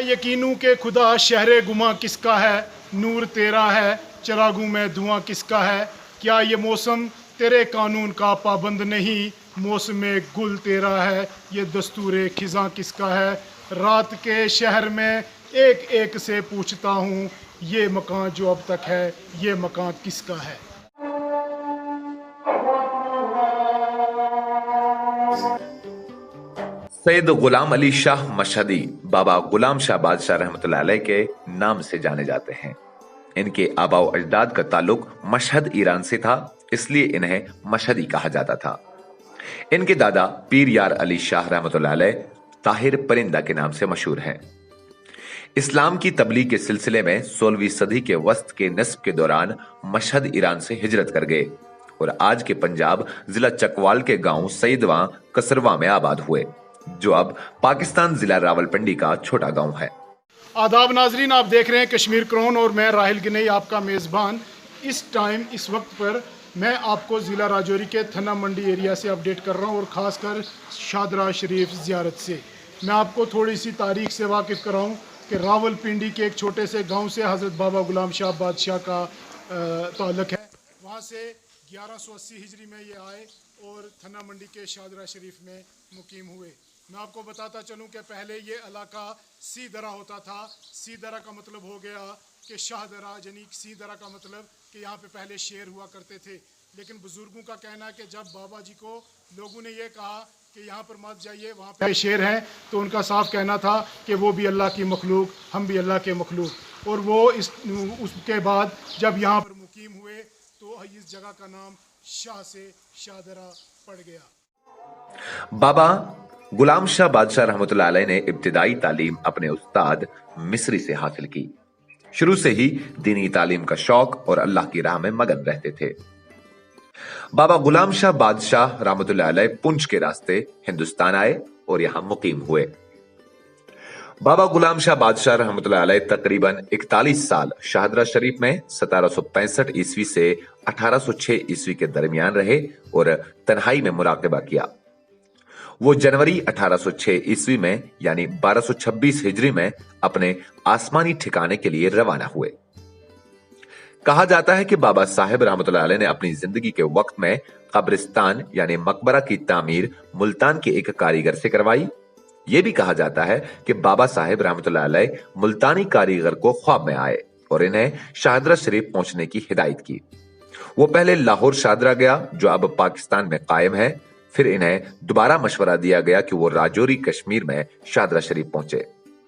यकीनू के खुदा शहर गुमा किसका है, नूर तेरा है चरागू में धुआं किसका है। क्या ये मौसम तेरे कानून का पाबंद नहीं, मौसम गुल तेरा है ये दस्तूर खिज़ां किसका है। रात के शहर में एक एक से पूछता हूँ, ये मकान जो अब तक है ये मकान किसका है। सैयद गुलाम अली शाह मशहदी बाबा गुलाम शाह बादशाह रहमतुल्लाह अलैह के नाम से जाने जाते हैं। इनके आबाओ अजदाद का ताल्लुक मशहद ईरान से था, इसलिए इन्हें मशहदी कहा जाता था। इनके दादा पीर यार अली शाह रहमतुल्लाह अलैह ताहिर परिंदा के नाम से मशहूर हैं। इस्लाम की तबलीग के सिलसिले में 16वीं सदी के वस्त के निस्फ के दौरान मशहद ईरान से हिजरत कर गए और आज के पंजाब जिला चकवाल के गांव सईदवा कसरवा में आबाद हुए, जो अब पाकिस्तान जिला रावलपिंडी का छोटा गांव है। आदाब नाजरीन, आप देख रहे हैं कश्मीर क्रोन और मैं राहिल गनई आपका मेज़बान। इस वक्त पर मैं आपको ज़िला राजौरी के थना मंडी एरिया से अपडेट कर रहा हूं और ख़ासकर शादरा शरीफ ज़ियारत से मैं आपको थोड़ी सी तारीख से वाकिफ़ कराऊं कि रावलपिंडी के एक छोटे से गांव से हज़रत बाबा गुलाम शाह बादशाह का ताल्लुक़ है। वहां से 1180 हिजरी में ये आए और थना मंडी के शादरा शरीफ में मुकीम हुए। मैं आपको बताता चलूं कि पहले ये इलाका सी दरा होता था। सी दरा का मतलब हो गया कि शाह दरा, यानी सी दरा का मतलब कि यहाँ पे पहले शेर हुआ करते थे। लेकिन बुजुर्गों का कहना है कि जब बाबा जी को लोगों ने ये कहा कि यहाँ पर मत जाइए, वहाँ पे शेर हैं, तो उनका साफ कहना था कि वो भी अल्लाह की मखलूक, हम भी अल्लाह के मखलूक। और वो उसके बाद जब यहाँ पर मुकीम हुए तो इस जगह का नाम शाह से शाहदरा पड़ गया। बाबा गुलाम शाह बादशाह रहमतुल्लाह अलैह ने इब्तिदाई तालीम अपने उस्ताद मिस्री से हासिल की। शुरू से ही दीनी तालीम का शौक और अल्लाह की राह में मगन रहते थे। बाबा गुलाम शाह बादशाह रहमतुल्लाह अलैह पुंछ के रास्ते हिंदुस्तान आए और यहां मुकीम हुए। बाबा गुलाम शाह बादशाह रहमतुल्लाह अलैह तकरीबन 41 साल शाहदरा शरीफ में 1765 ईस्वी से 1806 ईस्वी के दरमियान रहे और तन्हाई में मुराकबा किया। वो जनवरी 1806 ईस्वी में यानी 1226 हिजरी में अपने आसमानी ठिकाने के लिए रवाना हुए। कहा जाता है कि बाबा साहेब रहमतुल्लाह अलैह ने अपनी जिंदगी के वक्त में कब्रिस्तान यानी मकबरा की तामीर मुल्तान के एक कारीगर से करवाई। यह भी कहा जाता है कि बाबा साहेब रहमतुल्लाह अलैह मुल्तानी कारीगर को ख्वाब में आए और इन्हें शाहदरा शरीफ पहुंचने की हिदायत की। वो पहले लाहौर शाहदरा गया, जो अब पाकिस्तान में कायम है। फिर इन्हें दोबारा मशवरा दिया गया कि वो राजौरी कश्मीर में शाहदरा शरीफ पहुंचे।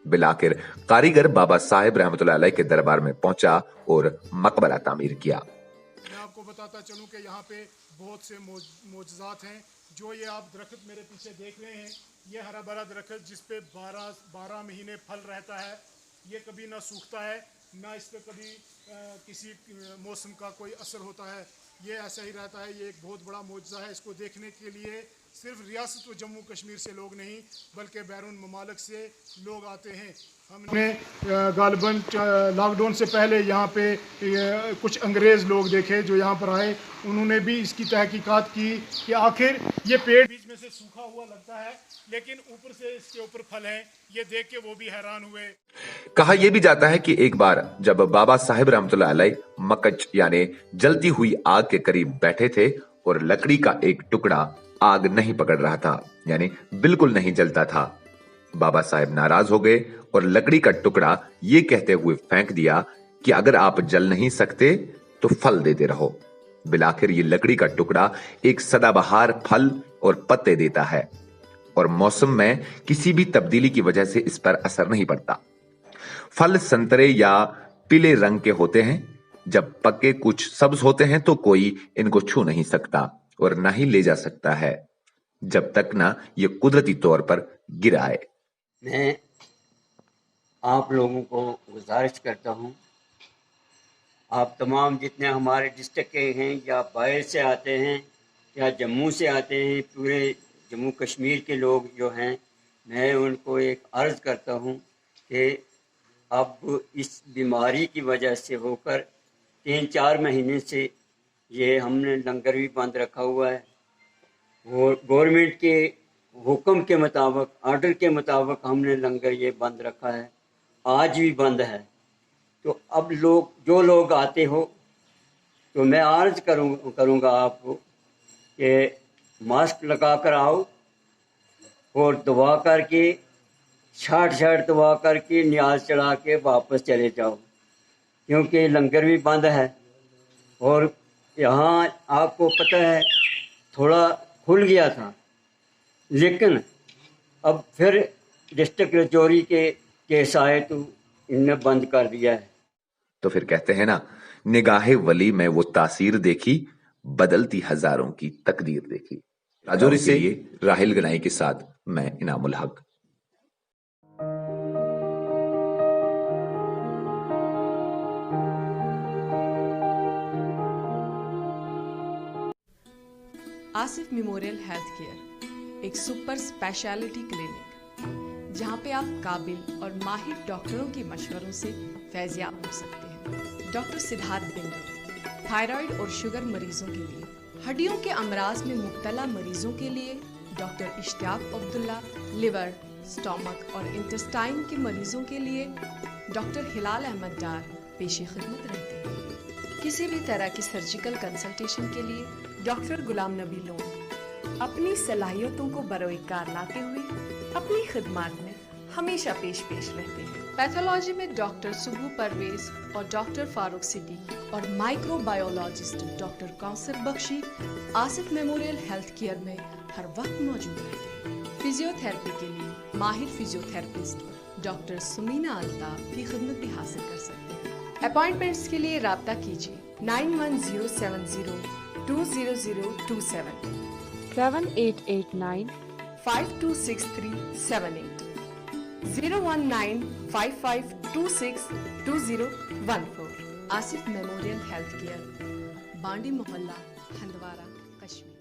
बिलाखिर कारीगर बाबा साहेब रहमतुल्लाह अलैह के दरबार में पहुंचा और मकबरा तामीर किया। मैं आपको बताता चलूं कि यहाँ पे बहुत से मोजज़ात हैं। जो ये आप दरख्त मेरे पीछे देख रहे हैं, ये हरा भरा दरख्त जिस पे 12 महीने फल रहता है, ये कभी ना सूखता है ना इस पे कभी किसी मौसम का कोई असर होता है, ये ऐसा ही रहता है। ये एक बहुत बड़ा मोजज़ा है। इसको देखने के लिए सिर्फ रियासत व जम्मू कश्मीर से लोग नहीं बल्कि बैरून ममालिक से लोग आते हैं। हमने गालिबन लॉकडाउन से पहले यहाँ पे कुछ अंग्रेज़ लोग देखे जो यहाँ पर आए, उन्होंने भी इसकी तहकीकात की कि आखिर ये पेड़ बीच में से सूखा हुआ लगता है लेकिन ऊपर से इसके ऊपर फल हैं। ये देख के वो भी हैरान हुए। कहा यह भी जाता है कि एक बार जब बाबा साहेब रहमतुल्लाह अलैह मकच यानी जलती हुई आग के करीब बैठे थे और लकड़ी का एक टुकड़ा आग नहीं पकड़ रहा था, यानी बिल्कुल नहीं जलता था। बाबा साहेब नाराज हो गए और लकड़ी का टुकड़ा ये कहते हुए फेंक दिया कि अगर आप जल नहीं सकते तो फल देते रहो। बिलाखिर ये लकड़ी का टुकड़ा एक सदाबहार फल और पत्ते देता है और मौसम में किसी भी तब्दीली की वजह से इस पर असर नहीं पड़ता। फल संतरे या पीले रंग के होते हैं। जब पके कुछ सब्ज होते हैं तो कोई इनको छू नहीं सकता और ना ही ले जा सकता है जब तक ना ये कुदरती तौर पर गिर आए। मैं आप लोगों को गुजारिश करता हूं, आप तमाम जितने हमारे डिस्ट्रिक्ट के हैं या बाहर से आते हैं या जम्मू से आते हैं, पूरे जम्मू कश्मीर के लोग जो हैं, मैं उनको एक अर्ज़ करता हूं कि अब इस बीमारी की वजह से होकर 3-4 महीने से ये हमने लंगर भी बंद रखा हुआ है। गवर्नमेंट के हुक्म के मुताबिक, आर्डर के मुताबिक हमने लंगर ये बंद रखा है آج بھی بند ہے. تو اب جو لوگ آتے ہو تو میں عرض کروں گا آپ کو کہ ماسک لگا کر آؤ اور دعا کر کے چھاٹ دعا کر کے نیاز چڑھا کے واپس چلے جاؤ، کیونکہ لنگر بھی بند ہے. اور یہاں آپ کو پتہ ہے تھوڑا کھل گیا تھا، لیکن اب پھر ڈسٹرکٹ رجوری کے کیس آئے تو ان نے بند کر دیا ہے. تو پھر کہتے ہیں نا، نگاہ ولی میں وہ تاثیر دیکھی، بدلتی ہزاروں کی تقدیر دیکھی. راجوری سے راہل گنائی کے ساتھ میں انعام الحق. آصف میموریل ہیلتھ کیئر ایک سپر اسپیشلٹی کلینک جہاں پہ آپ قابل اور ماہر ڈاکٹروں کے مشوروں سے فیضیاب ہو سکتے ہیں. ڈاکٹر سدھارتھ بندو تھائرائیڈ اور شوگر مریضوں کے لیے، ہڈیوں کے امراض میں مبتلا مریضوں کے لیے ڈاکٹر اشتیاق عبداللہ، لیور، سٹامک اور انٹسٹائن کے مریضوں کے لیے ڈاکٹر ہلال احمد ڈار پیش خدمت رہتے ہیں. کسی بھی طرح کی سرجیکل کنسلٹیشن کے لیے ڈاکٹر غلام نبی لون اپنی صلاحیتوں کو بروئے کار لاتے ہوئے اپنی خدمات میں ہمیشہ پیش رہتے ہیں. پیتھولوجی میں ڈاکٹر سبو پرویز اور ڈاکٹر فاروق صدیقی اور مائکرو بایولوجسٹ ڈاکٹر کوثر بخشی آصف میموریل ہیلتھ کیئر میں ہر وقت موجود رہتے ہیں. فزیو تھراپی کے لیے ماہر فزیو تھراپسٹ ڈاکٹر سمینا الطاف کی خدمت بھی حاصل کر سکتے ہیں. اپائنٹمنٹس کے لیے رابطہ کیجیے 9107020027 7889 526378 01955262014. آصف میموریل ہیلتھ کیئر، بانڈی محلہ، ہندوارہ، کشمیر.